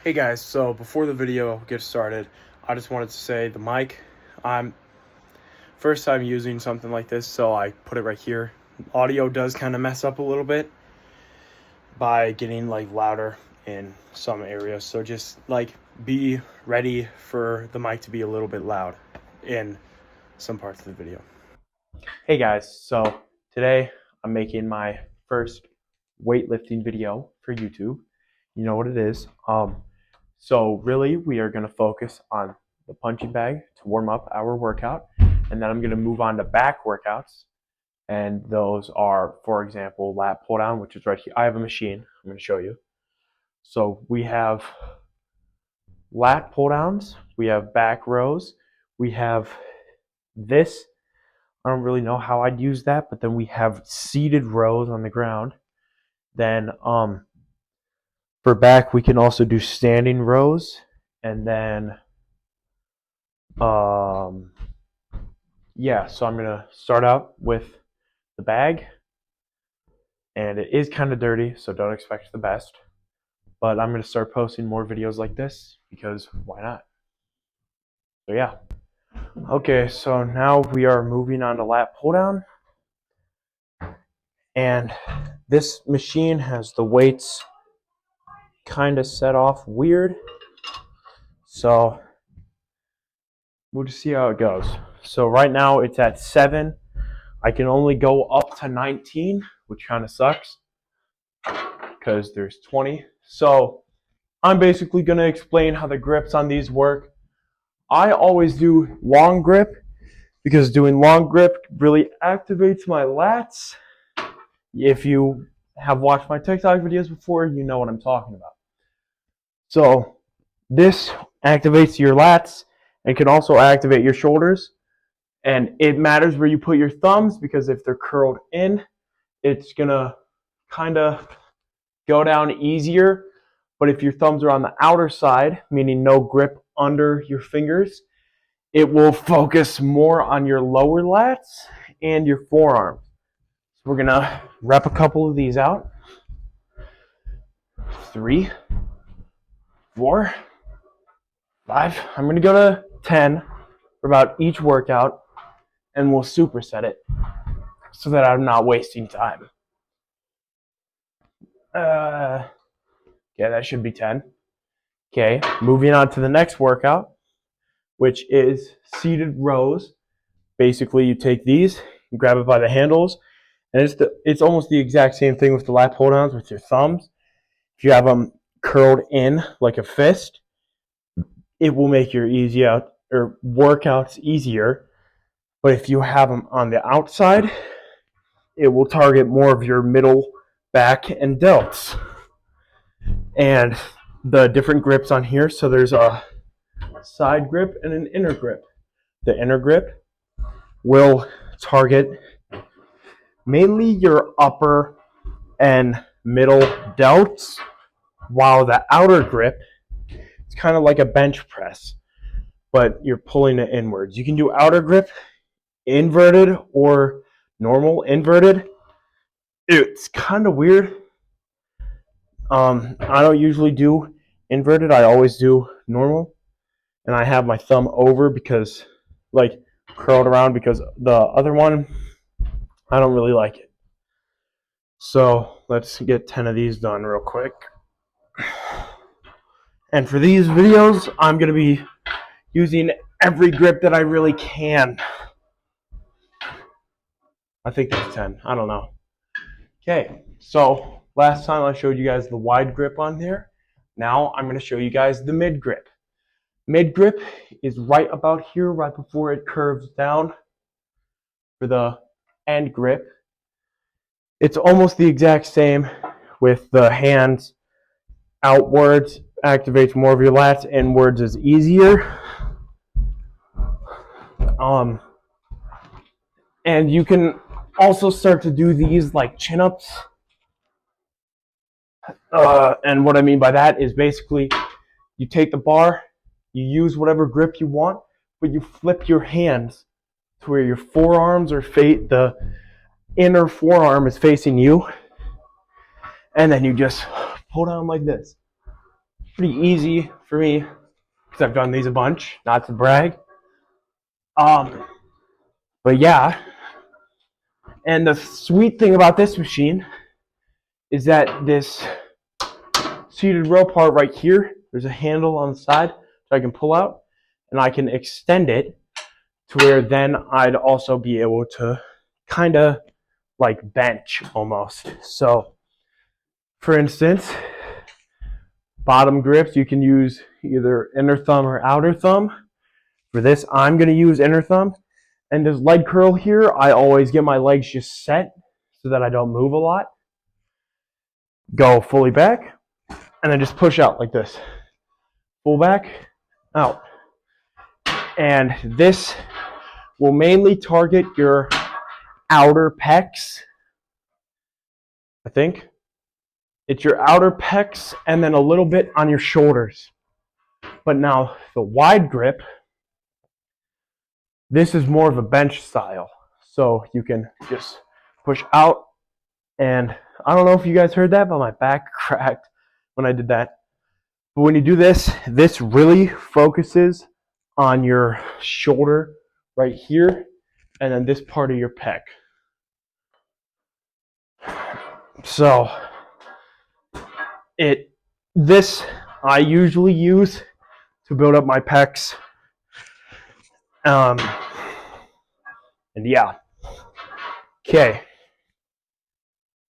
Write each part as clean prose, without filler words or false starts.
Hey guys, so before the video gets started, I just wanted to say the mic, I'm first time using something like this, so I put it right here. Audio does kind of mess up a little bit by getting like louder in some areas, so just like be ready for the mic to be a little bit loud in some parts of the video. Hey guys, so today I'm making my first weightlifting video for YouTube. You know what it is. So really, we are going to focus on the punching bag to warm up our workout, and then I'm going to move on to back workouts, and those are, for example, lat pull down, which is right here. I have a machine. I'm going to show you. So we have lat pull downs, we have back rows, we have this. I don't really know how I'd use that, but then we have seated rows on the ground. Then for back, we can also do standing rows, and then yeah, so I'm gonna start out with the bag, and it is kind of dirty, so don't expect the best, but I'm gonna start posting more videos like this because why not? So yeah. Okay, so now we are moving on to lat pull down, and this machine has the weights kind of set off weird, so we'll just see how it goes. So right now it's at 7. I can only go up to 19, which kind of sucks because there's 20. So I'm basically going to explain how the grips on these work. I always do long grip because doing long grip really activates my lats. If you have watched my TikTok videos before, you know what I'm talking about. So this activates your lats and can also activate your shoulders. And it matters where you put your thumbs because if they're curled in, it's going to kind of go down easier. But if your thumbs are on the outer side, meaning no grip under your fingers, it will focus more on your lower lats and your forearms. So we're going to rep a couple of these out. 3, 4, 5. I'm going to go to 10 for about each workout, and we'll superset it so that I'm not wasting time. Okay, that should be 10. Okay, moving on to the next workout, which is seated rows. Basically, you take these, you grab it by the handles, and it's almost the exact same thing with the lat pull downs with your thumbs. If you have them curled in like a fist, it will make your workouts easier. But if you have them on the outside, it will target more of your middle, back, and delts. And the different grips on here, so there's a side grip and an inner grip. The inner grip will target mainly your upper and middle delts, while the outer grip, it's kind of like a bench press, but you're pulling it inwards. You can do outer grip inverted or normal inverted. It's kind of weird. I don't usually do inverted. I always do normal, and I have my thumb over because like curled around because the other one I don't really like it. So let's get 10 of these done real quick. And for these videos, I'm going to be using every grip that I really can. I think that's 10. I don't know. Okay, so last time I showed you guys the wide grip on there. Now I'm going to show you guys the mid grip. Mid grip is right about here, right before it curves down for the end grip. It's almost the exact same with the hands outwards, activates more of your lats, inwards is easier. And you can also start to do these like chin-ups. And what I mean by that is basically you take the bar, you use whatever grip you want, but you flip your hands to where your forearms are the inner forearm is facing you, and then you just pull down like this. pretty easy for me because I've done these a bunch, not to brag. But yeah, and the sweet thing about this machine is that this seated row part right here, there's a handle on the side so I can pull out, and I can extend it to where then I'd also be able to kind of like bench almost. So for instance, bottom grips, you can use either inner thumb or outer thumb. For this, I'm going to use inner thumb. And this leg curl here, I always get my legs just set so that I don't move a lot. Go fully back, and then just push out like this. Full back, out. And this will mainly target your outer pecs, I think. It's your outer pecs and then a little bit on your shoulders. But now the wide grip, this is more of a bench style. So you can just push out, and I don't know if you guys heard that, but my back cracked when I did that. But when you do this, this really focuses on your shoulder right here and then this part of your pec. So this I usually use to build up my pecs. And yeah. Okay.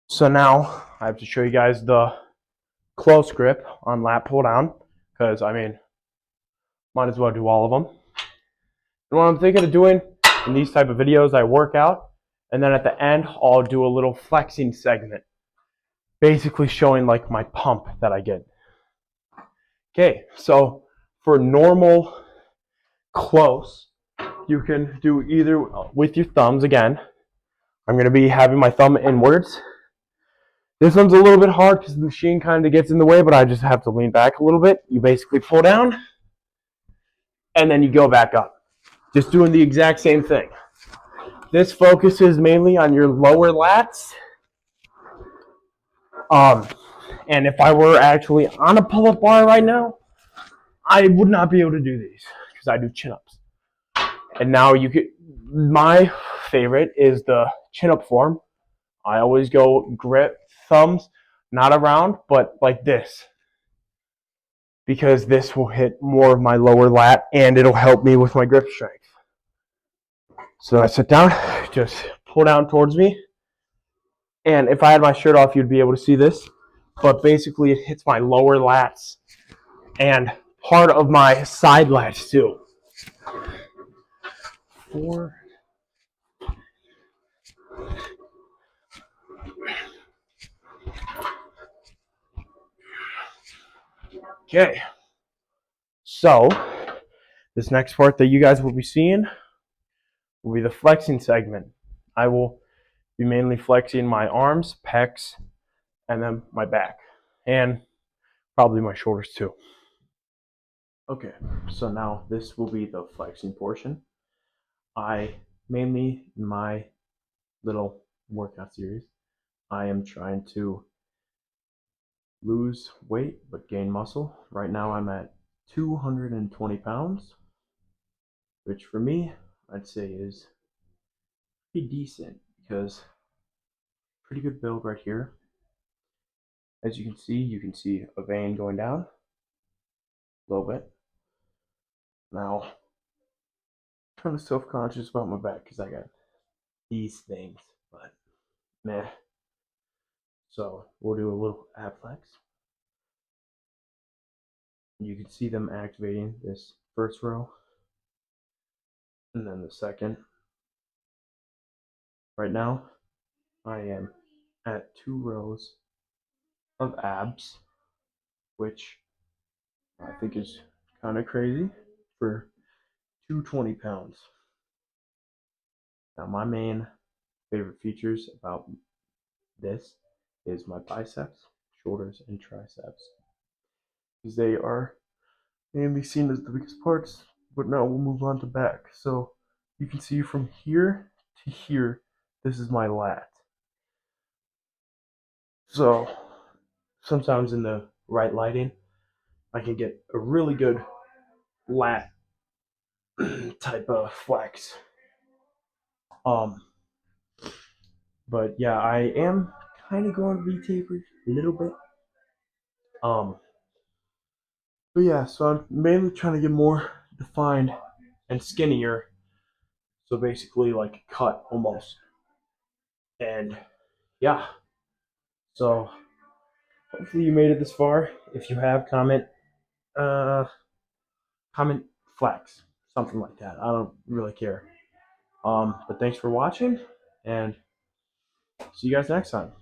So now I have to show you guys the close grip on lat pull down, because I mean, might as well do all of them. And what I'm thinking of doing in these type of videos, I work out, and then at the end, I'll do a little flexing segment, basically showing like my pump that I get. Okay, so for normal close, you can do either with your thumbs again. I'm going to be having my thumb inwards. This one's a little bit hard because the machine kind of gets in the way, but I just have to lean back a little bit. You basically pull down, and then you go back up. Just doing the exact same thing. This focuses mainly on your lower lats. And if I were actually on a pull-up bar right now, I would not be able to do these because I do chin-ups. And now you could, my favorite is the chin-up form. I always go grip thumbs, not around, but like this. Because this will hit more of my lower lat and it'll help me with my grip strength. So I sit down, just pull down towards me. And if I had my shirt off, you'd be able to see this. But basically, it hits my lower lats and part of my side lats too. 4. Okay. So, this next part that you guys will be seeing will be the flexing segment. I will be mainly flexing my arms, pecs, and then my back. And probably my shoulders too. Okay, so now this will be the flexing portion. I mainly, in my little workout series, I am trying to lose weight but gain muscle. Right now I'm at 220 pounds, which for me, I'd say is pretty decent because pretty good build right here. As you can see a vein going down a little bit. Now, I'm kind of self-conscious about my back because I got these things, but meh. So we'll do a little ab flex. You can see them activating this first row and then the second. Right now, I am at 2 rows of abs, which I think is kind of crazy for 220 pounds. Now, my main favorite features about this is my biceps, shoulders, and triceps, because they are mainly seen as the biggest parts. But now we'll move on to back. So you can see from here to here, this is my lat. So sometimes in the right lighting, I can get a really good lat type of flex. Um, but yeah, I am kind of going V-tapered a little bit. Um, but yeah, so I'm mainly trying to get more defined and skinnier. So basically, like a cut almost. And yeah, so hopefully you made it this far. If you have, uh, comment flex, something like that. I don't really care. But thanks for watching, and see you guys next time.